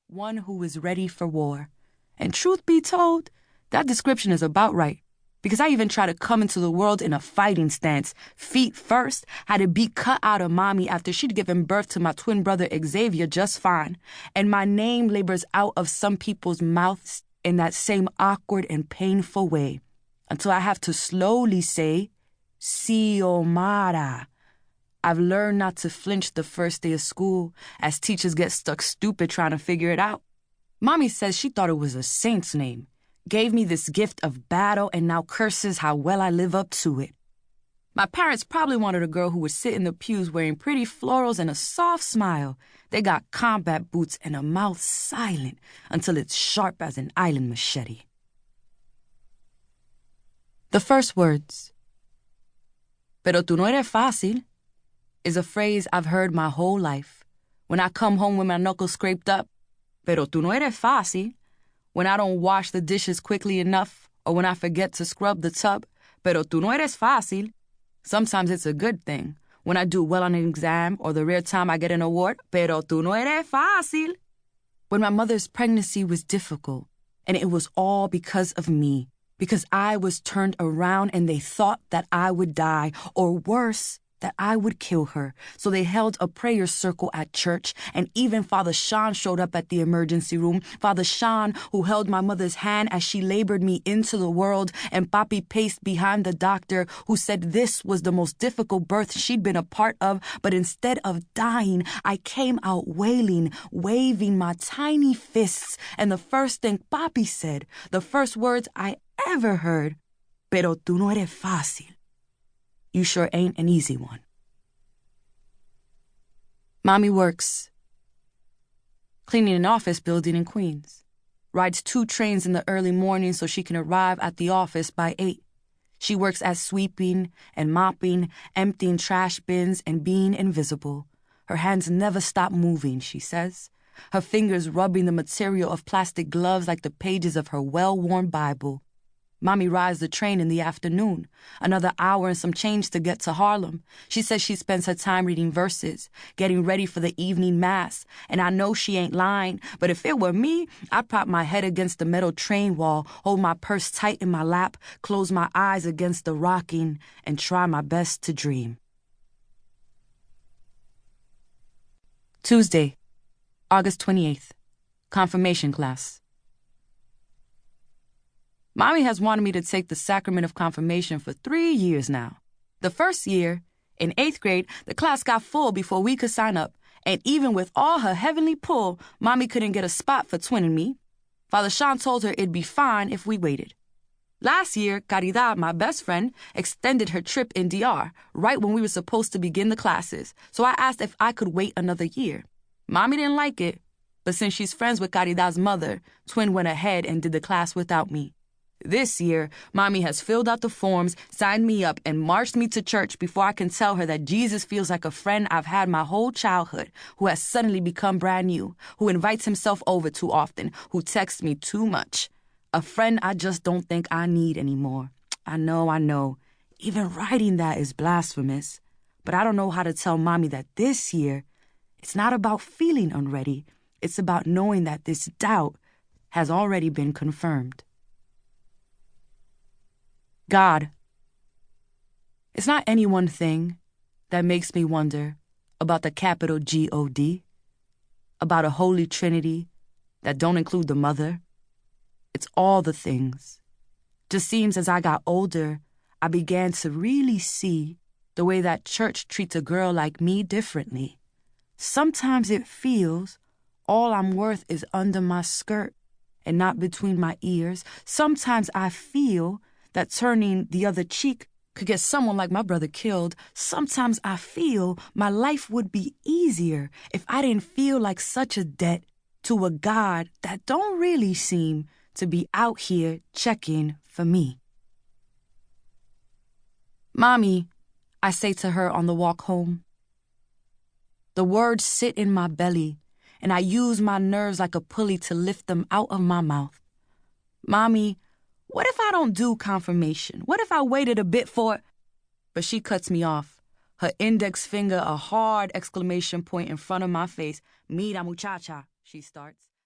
one who is ready for war. And truth be told, that description is about right. Because I even tried to come into the world in a fighting stance, feet first, had a beat cut out of mommy after she'd given birth to my twin brother Xavier just fine. And my name labors out of some people's mouths in that same awkward and painful way, until I have to slowly say, Xiomara. I've learned not to flinch the first day of school, as teachers get stuck stupid trying to figure it out. Mommy says she thought it was a saint's name, gave me this gift of battle, and now curses how well I live up to it. My parents probably wanted a girl who would sit in the pews wearing pretty florals and a soft smile. They got combat boots and a mouth silent until it's sharp as an island machete. The first words, "Pero tú no eres fácil," is a phrase I've heard my whole life. When I come home with my knuckles scraped up, "Pero tú no eres fácil." When I don't wash the dishes quickly enough, or when I forget to scrub the tub, "Pero tú no eres fácil." Sometimes it's a good thing. When I do well on an exam, or the rare time I get an award, "Pero tú no eres fácil." When my mother's pregnancy was difficult, and it was all because of me, because I was turned around and they thought that I would die, or worse, that I would kill her. So they held a prayer circle at church, and even Father Sean showed up at the emergency room. Father Sean, who held my mother's hand as she labored me into the world, and Papi paced behind the doctor, who said this was the most difficult birth she'd been a part of, but instead of dying, I came out wailing, waving my tiny fists, and the first thing Papi said, the first words I ever heard, "Pero tú no eres fácil." You sure ain't an easy one. Mommy works cleaning an office building in Queens, rides 2 trains in the early morning so she can arrive at the office by 8. She works at sweeping and mopping, emptying trash bins and being invisible. Her hands never stop moving, she says, her fingers rubbing the material of plastic gloves like the pages of her well-worn Bible. Mommy rides the train in the afternoon, another hour and some change to get to Harlem. She says she spends her time reading verses, getting ready for the evening mass, and I know she ain't lying, but if it were me, I'd prop my head against the metal train wall, hold my purse tight in my lap, close my eyes against the rocking, and try my best to dream. Tuesday, August 28th, confirmation class. Mommy has wanted me to take the sacrament of confirmation for 3 years now. The first year, in 8th grade, the class got full before we could sign up, and even with all her heavenly pull, Mommy couldn't get a spot for Twin and me. Father Sean told her it'd be fine if we waited. Last year, Caridad, my best friend, extended her trip in DR, right when we were supposed to begin the classes, so I asked if I could wait another year. Mommy didn't like it, but since she's friends with Caridad's mother, Twin went ahead and did the class without me. This year, Mommy has filled out the forms, signed me up, and marched me to church before I can tell her that Jesus feels like a friend I've had my whole childhood, who has suddenly become brand new, who invites himself over too often, who texts me too much. A friend I just don't think I need anymore. I know. Even writing that is blasphemous. But I don't know how to tell Mommy that this year, it's not about feeling unready. It's about knowing that this doubt has already been confirmed. God. It's not any one thing that makes me wonder about the capital G-O-D, about a holy trinity that don't include the mother. It's all the things. Just seems as I got older, I began to really see the way that church treats a girl like me differently. Sometimes it feels all I'm worth is under my skirt and not between my ears. Sometimes I feel that turning the other cheek could get someone like my brother killed. Sometimes I feel my life would be easier if I didn't feel like such a debt to a God that don't really seem to be out here checking for me. Mommy, I say to her on the walk home. The words sit in my belly, and I use my nerves like a pulley to lift them out of my mouth. Mommy, what if I don't do confirmation? What if I waited a bit for... But she cuts me off, her index finger a hard exclamation point in front of my face. Mira, muchacha, she starts.